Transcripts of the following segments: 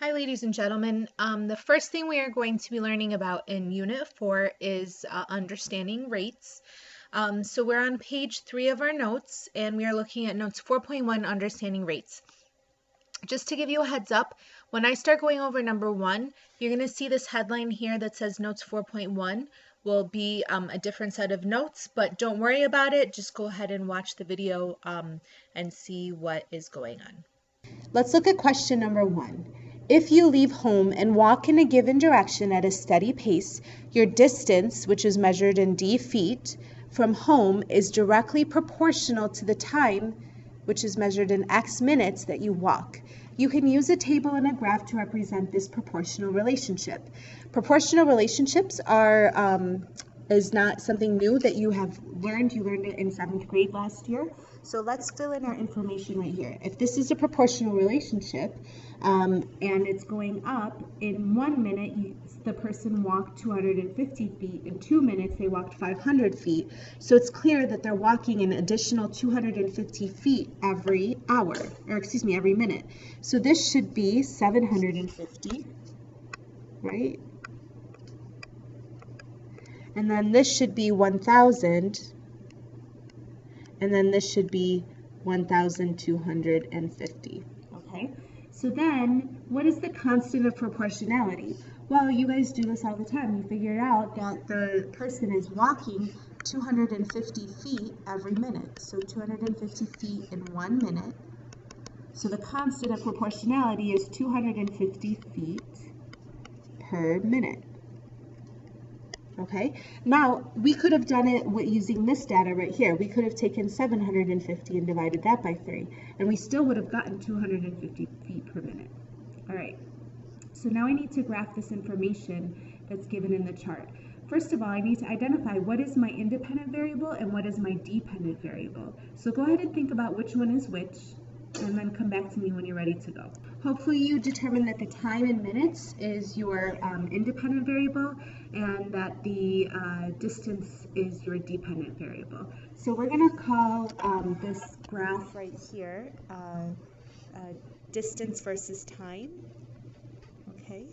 Hi, ladies and gentlemen. The first thing we are going to be learning about in Unit 4 is understanding rates. So we're on page 3 of our notes, and we are looking at notes 4.1, understanding rates. Just to give you a heads up, when I start going over number 1, you're going to see this headline here that says notes 4.1 will be a different set of notes, but don't worry about it. Just go ahead and watch the video and see what is going on. Let's look at question number 1. If you leave home and walk in a given direction at a steady pace, your distance, which is measured in d feet, from home is directly proportional to the time, which is measured in x minutes, that you walk. You can use a table and a graph to represent this proportional relationship. Proportional relationships is not something new that you have learned. You learned it in 7th grade last year. So let's fill in our information right here. If this is a proportional relationship and it's going up, in 1 minute the person walked 250 feet, in 2 minutes they walked 500 feet. So it's clear that they're walking an additional 250 feet every hour, or excuse me, every minute. So this should be 750, right? And then this should be 1,000, and then this should be 1,250, okay? So then, what is the constant of proportionality? Well, you guys do this all the time. You figure out that the person is walking 250 feet every minute. So 250 feet in 1 minute. So the constant of proportionality is 250 feet per minute. Okay, now we could have done it using this data right here. We could have taken 750 and divided that by 3, and we still would have gotten 250 feet per minute. All right, so now I need to graph this information that's given in the chart. First of all, I need to identify what is my independent variable and what is my dependent variable. So go ahead and think about which one is which, and then come back to me when you're ready to go. Hopefully you determine that the time in minutes is your independent variable and that the distance is your dependent variable. So we're going to call this graph right here distance versus time, okay?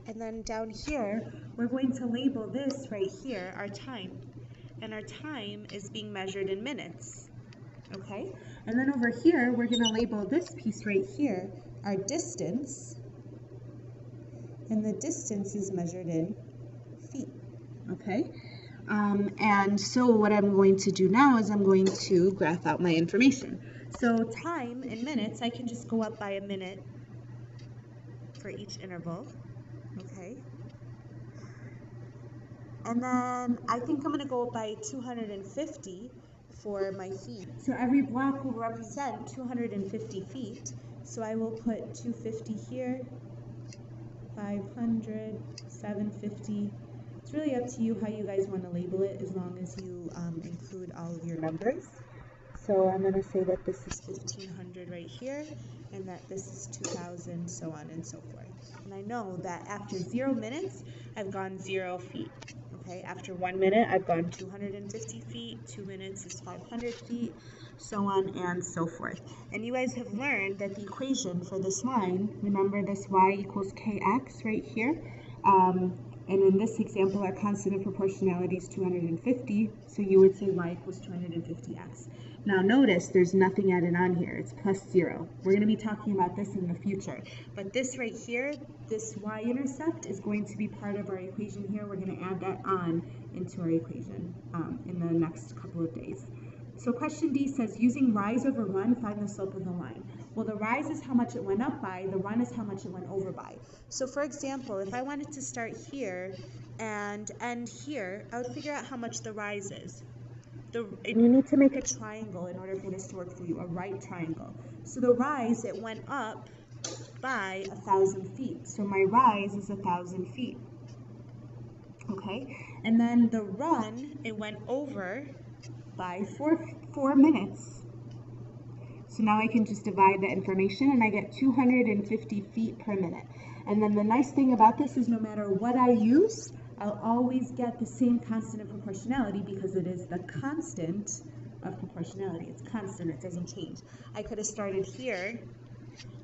And then down here, we're going to label this right here our time. And our time is being measured in minutes, okay? And then over here, we're going to label this piece right here our distance, and the distance is measured in feet, okay? And so what I'm going to do now is I'm going to graph out my information. So time in minutes, I can just go up by a minute for each interval, okay? And then I think I'm going to go by 250 for my feet. So every block will represent 250 feet. So I will put 250 here, 500, 750. It's really up to you how you guys want to label it, as long as you include all of your numbers. So I'm going to say that this is 1,500 right here, and that this is 2,000, so on and so forth. And I know that after 0 minutes, I've gone 0 feet. Okay, after 1 minute, I've gone 250 feet, 2 minutes is 500 feet, so on and so forth. And you guys have learned that the equation for this line, remember this y equals kx right here, and in this example, our constant of proportionality is 250, so you would say y equals 250x. Now notice there's nothing added on here, it's plus 0. We're going to be talking about this in the future. But this right here, this y-intercept is going to be part of our equation here. We're going to add that on into our equation in the next couple of days. So question D says, using rise over run, find the slope of the line. Well, the rise is how much it went up by, the run is how much it went over by. So for example, if I wanted to start here and end here, I would figure out how much the rise is. You need to make a triangle in order for this to work for you, a right triangle. So the rise, it went up by 1,000 feet. So my rise is 1,000 feet. Okay, and then the run, it went over by 4 minutes. So now I can just divide the information and I get 250 feet per minute. And then the nice thing about this is no matter what I use, I'll always get the same constant of proportionality because it is the constant of proportionality. It's constant, it doesn't change. I could have started here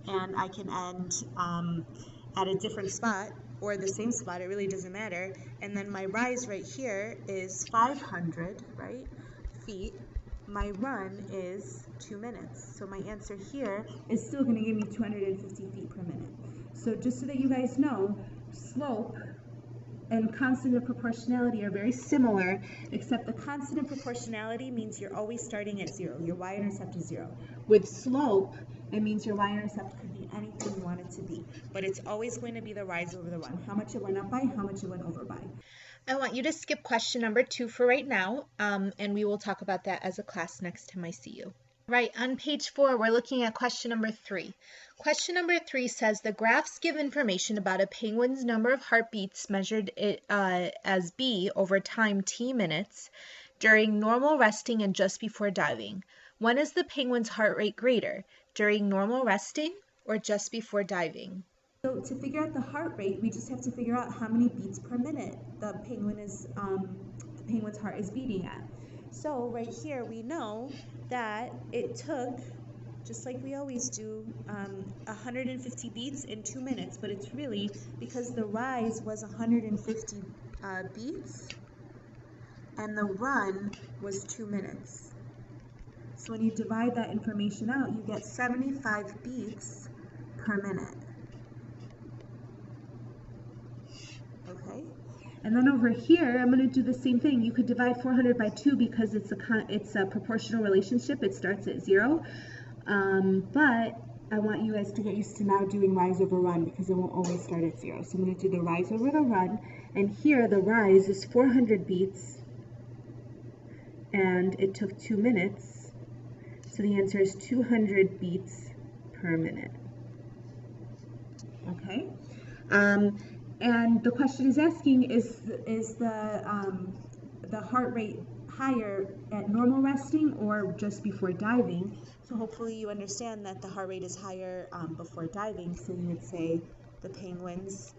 and I can end at a different spot or the same spot, it really doesn't matter. And then my rise right here is 500, right, feet. My run is 2 minutes. So my answer here is still going to give me 250 feet per minute. So just so that you guys know, slope and constant of proportionality are very similar, except the constant of proportionality means you're always starting at 0. Your y-intercept is 0. With slope, it means your y-intercept could be anything you want it to be, but it's always going to be the rise over the run. How much it went up by, how much it went over by. I want you to skip question number 2 for right now, and we will talk about that as a class next time I see you. Right, on page 4, we're looking at question number 3. Question number 3 says the graphs give information about a penguin's number of heartbeats measured as B over time t minutes during normal resting and just before diving. When is the penguin's heart rate greater, during normal resting or just before diving? So to figure out the heart rate, we just have to figure out how many beats per minute the penguin's heart is beating at. So right here we know that it took, just like we always do, 150 beats in 2 minutes, but it's really because the rise was 150 beats and the run was 2 minutes. So when you divide that information out, you get 75 beats per minute. Okay. And then over here, I'm going to do the same thing. You could divide 400 by 2 because it's a proportional relationship. It starts at 0. But I want you guys to get used to now doing rise over run because it won't always start at 0. So I'm going to do the rise over the run. And here the rise is 400 beats. And it took 2 minutes. So the answer is 200 beats per minute. Okay. And the question is asking, is the heart rate higher at normal resting or just before diving? So hopefully you understand that the heart rate is higher before diving. So you would say the penguin's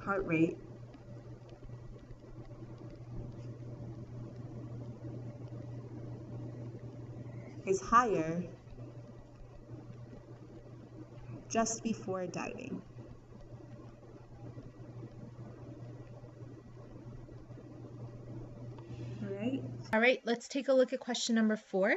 heart rate is higher just before diving. All right, let's take a look at question number 4.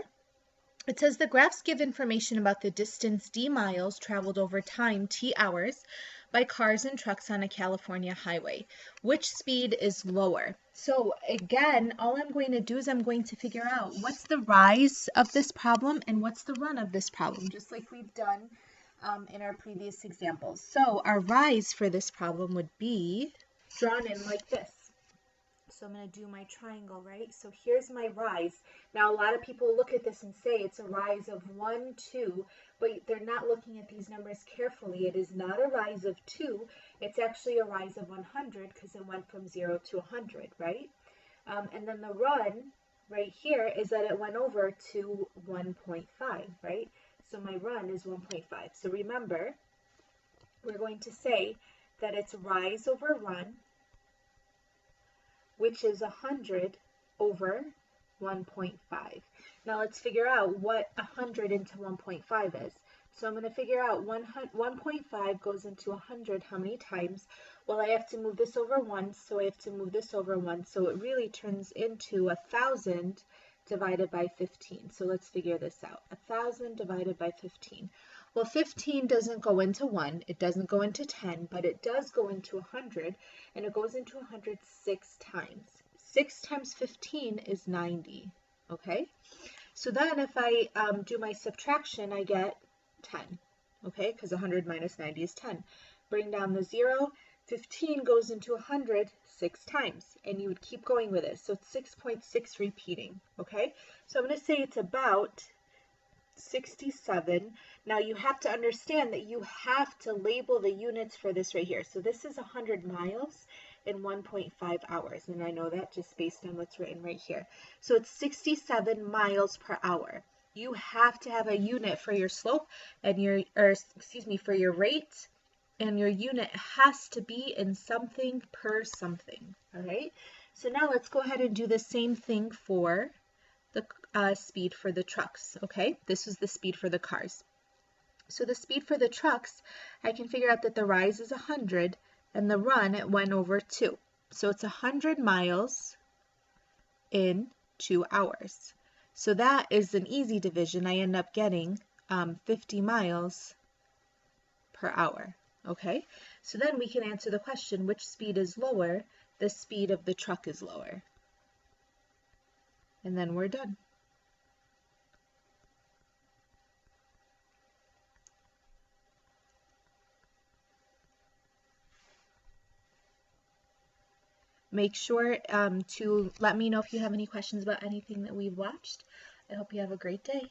It says the graphs give information about the distance d miles traveled over time t hours by cars and trucks on a California highway. Which speed is lower? So again, all I'm going to do is I'm going to figure out what's the rise of this problem and what's the run of this problem, just like we've done in our previous examples. So our rise for this problem would be drawn in like this. So I'm going to do my triangle, right? So here's my rise. Now, a lot of people look at this and say it's a rise of 1, 2, but they're not looking at these numbers carefully. It is not a rise of 2. It's actually a rise of 100 because it went from 0 to 100, right? And then the run right here is that it went over to 1.5, right? So my run is 1.5. So remember, we're going to say that it's rise over run, which is 100 over 1.5. Now let's figure out what 100 into 1.5 is. So I'm going to figure out 1.5 goes into 100 how many times? Well, I have to move this over once, so I have to move this over once. So it really turns into 1,000 divided by 15. So let's figure this out. 1,000 divided by 15. Well, 15 doesn't go into 1, it doesn't go into 10, but it does go into 100, and it goes into 100 6 times. 6 times 15 is 90, okay? So then if I do my subtraction, I get 10, okay? Because 100 minus 90 is 10. Bring down the 0, 15 goes into 100 6 times, and you would keep going with it. So it's 6.6 repeating, okay? So I'm going to say it's about 67. Now you have to understand that you have to label the units for this right here. So this is 100 miles in 1.5 hours, and I know that just based on what's written right here. So it's 67 miles per hour. You have to have a unit for your slope and for your rate, and your unit has to be in something per something. All right. So now let's go ahead and do the same thing for the speed for the trucks, okay? This was the speed for the cars. So the speed for the trucks, I can figure out that the rise is 100 and the run, it went over 2. So it's 100 miles in 2 hours. So that is an easy division. I end up getting 50 miles per hour. Okay, so then we can answer the question, which speed is lower? The speed of the truck is lower. And then we're done. Make sure to let me know if you have any questions about anything that we've watched. I hope you have a great day.